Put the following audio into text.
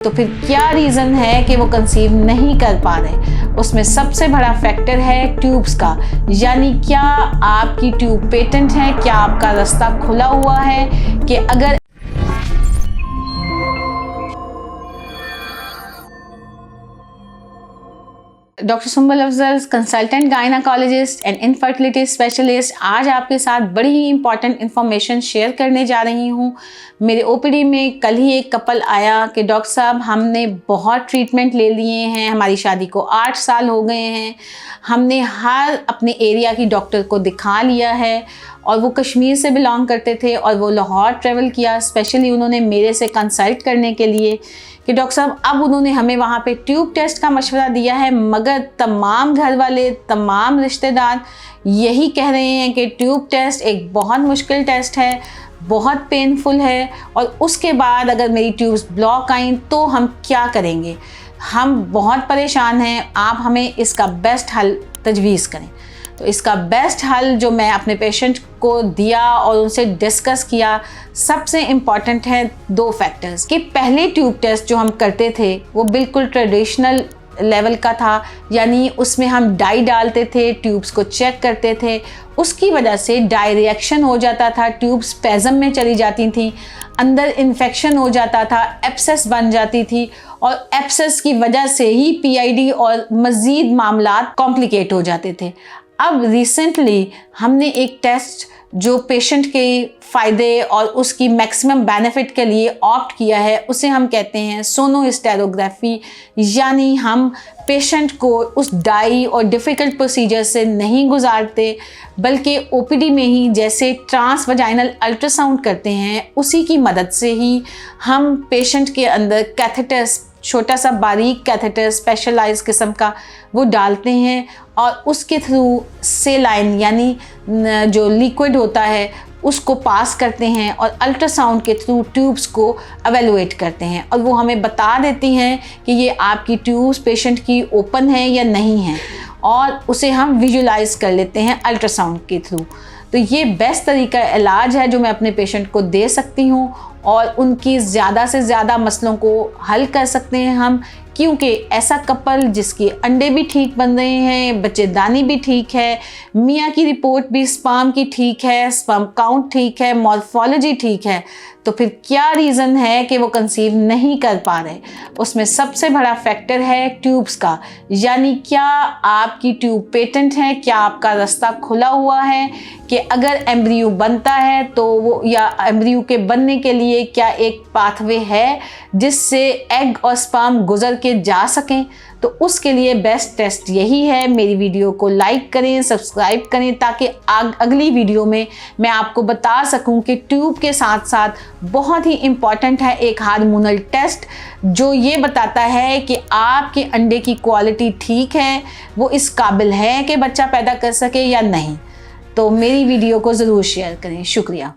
तो फिर क्या रीज़न है कि वो कंसीव नहीं कर पा रहे? उसमें सबसे बड़ा फैक्टर है ट्यूब्स का, यानी क्या आपकी ट्यूब पेटेंट है, क्या आपका रास्ता खुला हुआ है कि अगर doctor Sumbal Afzal, consultant gynaecologist and infertility specialist, आज आपके साथ बड़ी ही इंपॉर्टेंट इन्फॉर्मेशन शेयर करने जा रही हूँ। मेरे ओपीडी में कल ही एक कपल आया कि डॉक्टर साहब हमने बहुत ट्रीटमेंट ले लिए हैं, हमारी शादी को 8 साल हो गए हैं, हमने हर अपने एरिया की डॉक्टर को दिखा लिया है और वो कश्मीर से बिलोंग करते थे और वो लाहौर ट्रेवल किया स्पेशली उन्होंने मेरे से कंसल्ट करने के लिए कि डॉक्टर साहब अब उन्होंने हमें वहाँ पे ट्यूब टेस्ट का मशवरा दिया है, मगर तमाम घर वाले, तमाम रिश्तेदार यही कह रहे हैं कि ट्यूब टेस्ट एक बहुत मुश्किल टेस्ट है, बहुत पेनफुल है और उसके बाद अगर मेरी ट्यूब्स ब्लॉक आईं तो हम क्या करेंगे? हम बहुत परेशान हैं, आप हमें इसका बेस्ट हल तजवीज़ करें। तो इसका बेस्ट हल जो मैं अपने पेशेंट को दिया और उनसे डिस्कस किया, सबसे इम्पॉर्टेंट है 2 फैक्टर्स कि पहले ट्यूब टेस्ट जो हम करते थे वो बिल्कुल ट्रेडिशनल लेवल का था, यानी उसमें हम डाई डालते थे, ट्यूब्स को चेक करते थे, उसकी वजह से डाई रिएक्शन हो जाता था, ट्यूब्स स्पैज़म में चली जाती थी, अंदर इन्फेक्शन हो जाता था, एब्सेस बन जाती थी और एब्सेस की वजह से ही पीआईडी और मज़ीद मामला कॉम्प्लिकेट हो जाते थे। अब रिसेंटली हमने एक टेस्ट जो पेशेंट के फ़ायदे और उसकी मैक्सिमम बेनिफिट के लिए ऑप्ट किया है, उसे हम कहते हैं सोनोहिस्टेरोग्राफी, यानी हम पेशेंट को उस डाई और डिफ़िकल्ट प्रोसीजर से नहीं गुजारते बल्कि ओपीडी में ही जैसे ट्रांसवजाइनल अल्ट्रासाउंड करते हैं उसी की मदद से ही हम पेशेंट के अंदर कैथेटर्स, छोटा सा बारीक कैथेटर स्पेशलाइज किस्म का वो डालते हैं और उसके थ्रू सेलाइन यानी जो लिक्विड होता है उसको पास करते हैं और अल्ट्रासाउंड के थ्रू ट्यूब्स को एवेलुएट करते हैं और वो हमें बता देती हैं कि ये आपकी ट्यूब्स पेशेंट की ओपन है या नहीं है और उसे हम विजुलाइज कर लेते हैं अल्ट्रासाउंड के थ्रू। तो ये बेस्ट तरीका इलाज है जो मैं अपने पेशेंट को दे सकती हूँ और उनकी ज़्यादा से ज़्यादा मसलों को हल कर सकते हैं हम, क्योंकि ऐसा कपल जिसके अंडे भी ठीक बन रहे हैं, बच्चेदानी भी ठीक है, मियाँ की रिपोर्ट भी स्पर्म की ठीक है, स्पर्म काउंट ठीक है, मॉर्फोलॉजी ठीक है, तो फिर क्या रीज़न है कि वो कंसीव नहीं कर पा रहे? उसमें सबसे बड़ा फैक्टर है ट्यूब्स का, यानी क्या आपकी ट्यूब पेटेंट है, क्या आपका रास्ता खुला हुआ है कि अगर एम्ब्रियो बनता है तो वो, या एम्ब्रियो के बनने के लिए क्या एक पाथवे है जिससे एग और स्पर्म गुजर के जा सकें? तो उसके लिए बेस्ट टेस्ट यही है। मेरी वीडियो को लाइक करें, सब्सक्राइब करें ताकि अगली वीडियो में मैं आपको बता सकूं कि ट्यूब के साथ साथ बहुत ही इम्पॉर्टेंट है एक हार्मोनल टेस्ट जो ये बताता है कि आपके अंडे की क्वालिटी ठीक है, वो इस काबिल है कि बच्चा पैदा कर सके या नहीं। तो मेरी वीडियो को ज़रूर शेयर करें। शुक्रिया।